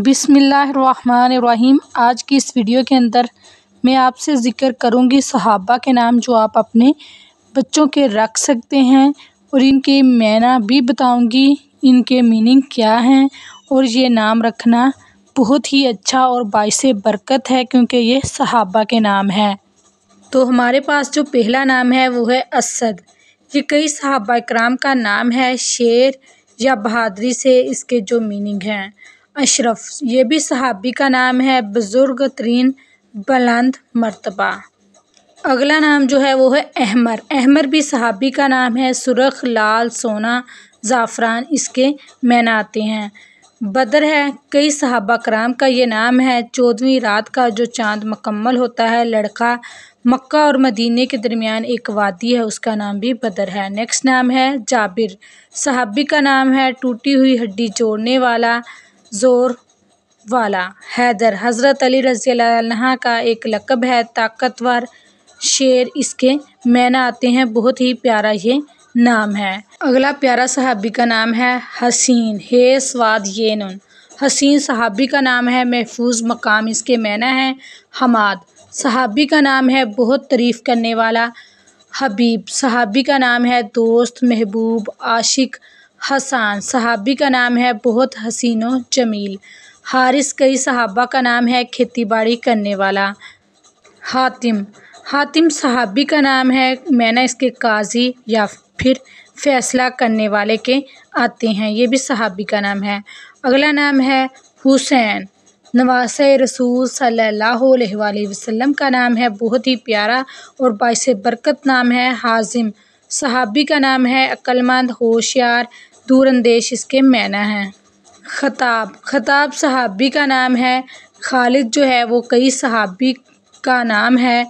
बिस्मिल्लाहिर्रहमानिर्रहीम। आज की इस वीडियो के अंदर मैं आपसे ज़िक्र करूंगी सहाबा के नाम जो आप अपने बच्चों के रख सकते हैं और इनके मायना भी बताऊंगी, इनके मीनिंग क्या हैं। और ये नाम रखना बहुत ही अच्छा और बाइसे बरकत है क्योंकि ये सहाबा के नाम है। तो हमारे पास जो पहला नाम है वो है असद। ये कई सहाबा इकराम का नाम है। शेर या बहादुरी से इसके जो मीनिंग हैं। अशरफ, ये भी सहाबी का नाम है। बुजुर्ग तरीन, बुलंद मर्तबा। अगला नाम जो है वो है अहमर। अहमर भी सहाबी का नाम है। सुर्ख, लाल, सोना, ज़ाफ़रान इसके मायने आते हैं। बदर है, कई सहाबा कराम का ये नाम है। 14वीं रात का जो चाँद मुकम्मल होता है। लड़का, मक्का और मदीने के दरमियान एक वादी है, उसका नाम भी बदर है। नेक्स्ट नाम है जाबिर। सहाबी का नाम है। टूटी हुई हड्डी जोड़ने वाला, ज़ोर वाला। हैदर, हज़रत अली रज़ियल्लाहु अन्हु का एक लक़ब है। ताकतवर, शेर इसके मायने आते हैं। बहुत ही प्यारा ये नाम है। अगला प्यारा सहाबी का नाम है हसीन। हे स्वाद ये नून। हसीन सहाबी का नाम है। महफूज मकाम इसके मायने हैं। हमाद, सहाबी का नाम है। बहुत तारीफ़ करने वाला। हबीब, सहाबी का नाम है। दोस्त, महबूब, आशिक। हसान, सहाबी का नाम है। बहुत हसीन व जमील। हारिस, कई सहाबा का नाम है। खेती बाड़ी करने वाला। हातिम, हातिम सहाबी का नाम है। मायने इसके काजी या फिर फैसला करने वाले के आते हैं। ये भी सहाबी का नाम है। अगला नाम है हुसैन। नवासे रसूल सल्लल्लाहु अलैहि वसल्लम का नाम है। बहुत ही प्यारा और बाइसे बरकत नाम है। हाजिम, सहाबी का नाम है। अक्लमंद, होशियार, दूरअंदेश इसके मायने हैं। खताब, खताब सहाबी का नाम है। खालिद जो है वो कई सहाबी का नाम है।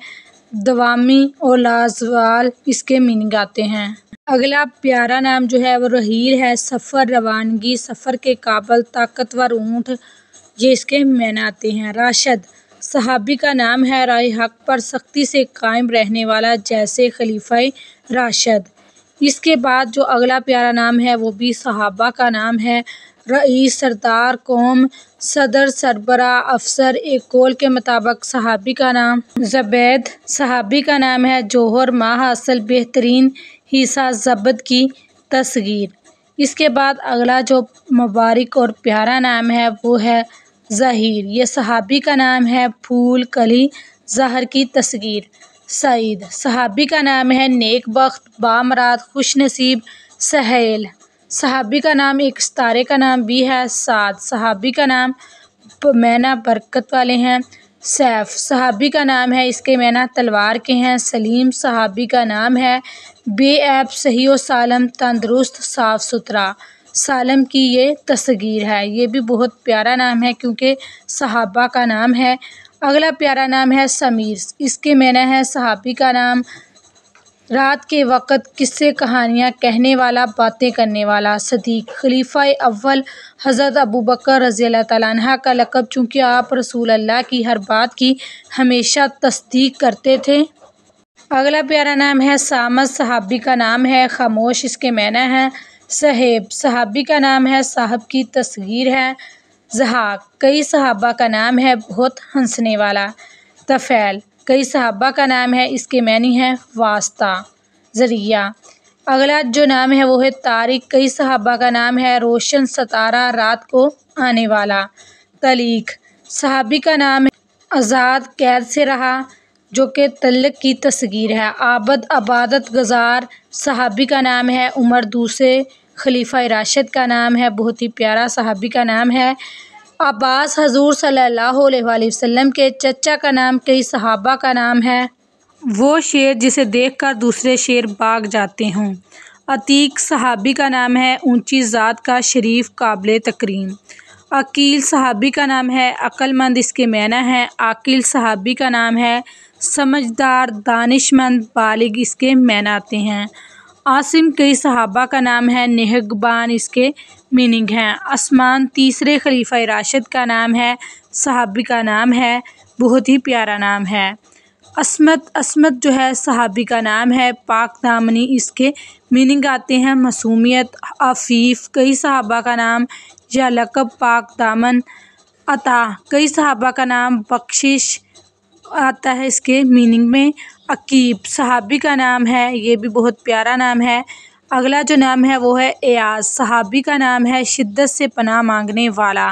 दवामी और लाजवाल इसके मीनिंग आते हैं। अगला प्यारा नाम जो है वो रहील है। सफ़र, रवानगी, सफ़र के काबल, ताकतवर ऊँट ये इसके मायने आते हैं। राशिद, सहाबी का नाम है। राह हक पर सख्ती से कायम रहने वाला, जैसे खलीफा राशिद। इसके बाद जो अगला प्यारा नाम है वो भी सहाबा का नाम है। रईस, सरदार कौम, सदर, सरबरा, अफसर। एक कौल के मुताबिक सहाबी का नाम ज़बैद, सहाबी का नाम है। जौहर, माह, असल, बेहतरीन हिस्सा, ज़ब्त की तस्गीर। इसके बाद अगला जो मुबारक और प्यारा नाम है वो है ज़हीर। ये सहाबी का नाम है। फूल, कली, ज़हर की तस्गीर। सईद, सहाबी का नाम है। नेकबख्त, बामराद, खुश नसीब। सहेल, सहाबी का नाम। एक सितारे का नाम भी है। साद, सहाबी का नाम। मायना बरकत वाले हैं। सैफ, सहाबी का नाम है। इसके मायना तलवार के हैं। सलीम, सहाबी का नाम है। बेऐब, सही व सालम, तंदुरुस्त, साफ़ सुथरा। सालम की ये तस्गीर है। ये भी बहुत प्यारा नाम है क्योंकि सहाबा का नाम है। अगला प्यारा नाम है समीर। इसके मायने है सहाबी का नाम। रात के वक़्त किस्से कहानियाँ कहने वाला, बातें करने वाला। सदीक, खलीफा अव्वल हज़रत अबू बकर रज़ियल्लाहु तआला अन्हु का लक़ब, चूँकि आप रसूल अल्लाह की हर बात की हमेशा तस्दीक करते थे। अगला प्यारा नाम है सामद, सहाबी का नाम है। खामोश, इसके मायने हैं। सहेब, सहाबी का नाम है। साहब की तस्गीर है। ज़हाक, कई सहाबा का नाम है। बहुत हंसने वाला। तफ़ैल, कई सहाबा का नाम है। इसके मानी है वास्ता, ज़रिया। अगला जो नाम है वो है तारिक, कई सहाबा का नाम है। रोशन, सितारा, रात को आने वाला। तलीक, सहाबी का नाम है। आज़ाद, कैद से रहा, जो कि तल्क की तस्गीर है। आबद, अबादत गज़ार, सहाबी का नाम है। उमर, दूसरे खलीफा राशिद का नाम है। बहुत ही प्यारा सहाबी का नाम है। अब्बास, हजूर सल्लल्लाहु अलैहि वसल्लम के चचा का नाम। कई सहाबा का नाम है। वो शेर जिसे देखकर दूसरे शेर भाग जाते हों। अतीक, सहाबी का नाम है। ऊंची ज़ात का, शरीफ, काबिल तकरीम। अकील, सहाबी का नाम है। अक्लमंद, इसके मायने हैं। आकिल, सहाबी का नाम है। समझदार, दानिशमंद, बालिग इसके मायने आते हैं। आसिम, कई सहाबा का नाम है। निहगबान इसके मीनिंग हैं। आसमान, तीसरे खलीफा राशिद का नाम है। सहाबी का नाम है। बहुत ही प्यारा नाम है। असमत, असमत जो है सहाबी का नाम है। पाक दामनी, इसके मीनिंग आते हैं मासूमियत। आफीफ, कई सहाबा का नाम या लक़ब। पाक दामन। عطا کئی صحابہ کا نام، بخشش آتا ہے اس کے میننگ میں۔ عقیب صحابی کا نام ہے، یہ بھی بہت پیارا نام ہے۔ اگلا جو نام ہے وہ ہے ایاز، صحابی کا نام ہے، شدت سے پناہ مانگنے والا۔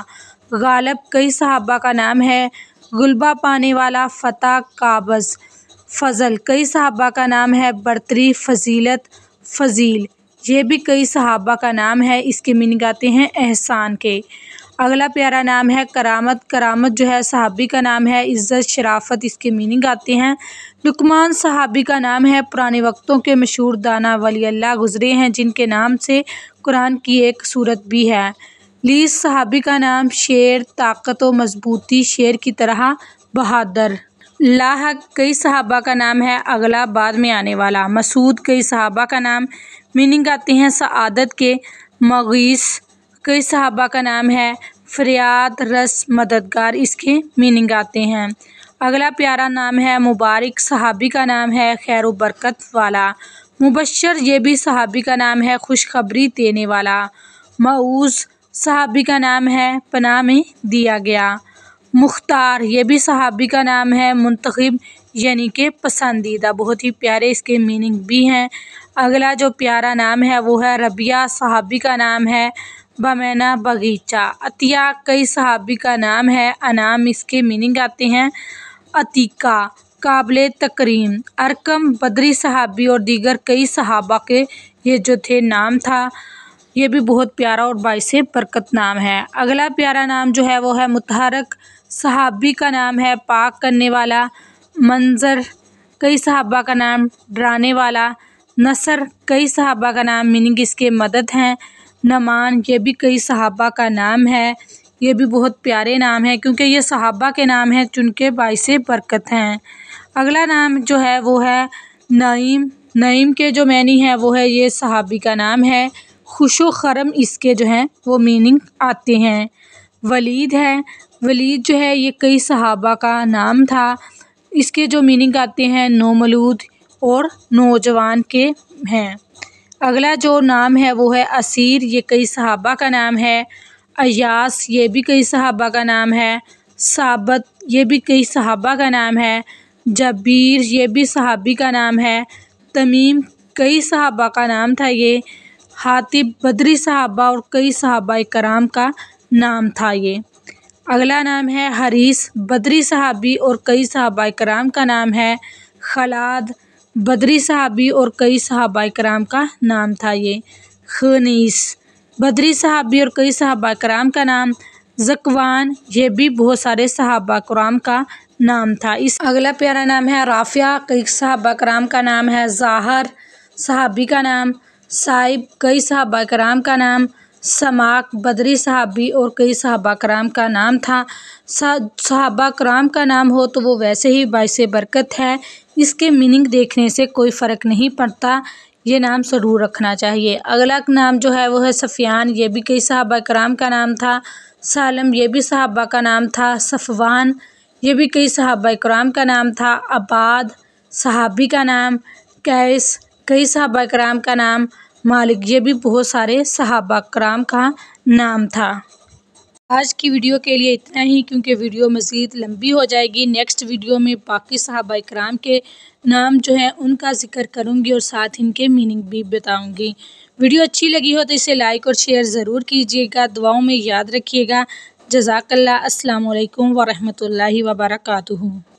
غالب کئی صحابہ کا نام ہے، غلبہ پانے والا، فتح، قابض۔ فضل کئی صحابہ کا نام ہے، برتری، فضیلت، فضیل۔ یہ بھی کئی صحابہ کا نام ہے، اس کے میننگ آتے ہیں احسان کے۔ اگلا پیارا نام ہے کرامت، کرامت جو ہے صحابی کا نام ہے، عزت، شرافت، اس کے میننگ آتے ہیں۔ لقمان صحابی کا نام ہے، پرانے وقتوں کے مشہور دانا ولی اللہ گزرے ہیں جن کے نام سے قرآن کی ایک سورت بھی ہے۔ لیث صحابی کا نام، شیر، طاقت و مضبوطی، شیر کی طرح بہادر۔ لاحق کئی صحابہ کا نام ہے، اگلا بعد میں آنے والا۔ مسعود کئی صحابہ کا نام، میننگ آتے ہیں سعادت کے۔ مغیث کئی صحابہ کا نام ہے، فریاد رس، مددگار، اس کے میننگ آتے ہیں۔ اگلا پیارا نام ہے مبارک، صحابی کا نام ہے، خیر و برکت والا۔ مبشر یہ بھی صحابی کا نام ہے، خوشخبری دینے والا۔ معوذ صحابی کا نام ہے، پناہ میں دیا گیا۔ مختار یہ بھی صحابی کا نام ہے، منتخب یعنی کہ پسندیدہ، بہت ہی پیارے اس کے میننگ بھی ہیں۔ اگلا جو پیارا نام ہے وہ ہے ربیہ، صحابی کا نام ہے، بمعنی باغیچہ۔ عطیہ کئی صحابی کا نام ہے، انعام، اس کے میننگ آتے ہیں عتیقہ، قابل تکریم۔ ارقم بدری صحابی اور دیگر کئی صحابہ کے یہ جو تھے نام تھا، یہ بھی بہت پیارا اور باعث برکت نام ہے۔ اگلا پیارا نام جو ہے وہ ہے متحرک، صحابی کا نام ہے، پاک کرنے والا۔ منظر کئی صحابہ کا نام، ڈرانے والا۔ نصر کئی صحابہ کا نام، میننگ اس کے مدد ہیں۔ نعمان یہ بھی کئی صحابہ کا نام ہے، یہ بھی بہت پیارے نام ہیں کیونکہ یہ صحابہ کے نام ہیں جن کے باعث برکت ہیں۔ اگلا نام جو ہے وہ ہے نعیم، نعیم کے جو معنی ہے وہ ہے یہ صحابی کا نام ہے، خوش و خرم، اس کے جو ہیں وہ میننگ آتے ہیں۔ ولید ہے، ولید جو ہے یہ کئی صحابہ کا نام تھا، اس کے جو میننگ آتے ہیں نومولود اور نوجوان کے ہیں۔ اگلا جو نام ہے وہ ہے اسیر، یہ کئی صحابہ کا نام ہے۔ ایاس یہ بھی کئی صحابہ کا نام ہے۔ ثابت یہ بھی کئی صحابہ کا نام ہے۔ جبیر یہ بھی صحابی کا نام ہے۔ تمیم کئی صحابہ کا نام تھا یہ۔ حاطب بدری صحابہ اور کئی صحابہ کرام کا نام تھا یہ۔ اگلا نام ہے حریث، بدری صحابی اور کئی صحابہ کرام کا نام ہے۔ خلاد بدری صحابی اور کئی صحابہ کرام کا نام تھا یہ۔ خنیس بدری صحابی اور کئی صحابہ کرام کا نام۔ ذکوان یہ بھی بہت سارے صحابہ کرام کا نام تھا۔ اگلا پیارا نام ہے رافع، کئی صحابہ کرام کا نام ہے۔ ظاہر صحابی کا نام۔ صائب کئی صحابہ کرام کا نام۔ سماک بدری صحابی اور کئی صحابہ کرام کا نام تھا۔ صحابہ کرام کا نام ہو تو وہ ویسے ہی باعث برکت ہے، اس کے میننگ دیکھنے سے کوئی فرق نہیں پڑتا، یہ نام ضرور رکھنا چاہیے۔ اگلا نام جو ہے وہ ہے سفیان، یہ بھی کئی صحابہ کرام کا نام تھا۔ سالم یہ بھی صحابہ کا نام تھا۔ صفوان یہ بھی کئی صحابہ کرام کا نام تھا۔ عباد صحابی کا نام۔ قیس کئی صحابہ کرام کا نام۔ مالک یہ بھی بہت سارے صحابہ کرام کا نام تھا۔ آج کی ویڈیو کے لیے اتنا ہی، کیونکہ ویڈیو مزید لمبی ہو جائے گی۔ نیکسٹ ویڈیو میں باقی صحابہ کرام کے نام جو ہیں ان کا ذکر کروں گی اور ساتھ ان کے میننگ بھی بتاؤں گی۔ ویڈیو اچھی لگی ہو تو اسے لائک اور شیئر ضرور کیجیے گا، دعاؤں میں یاد رکھیے گا۔ جزاک اللہ۔ السلام علیکم ورحمۃ اللہ وبرکاتہ۔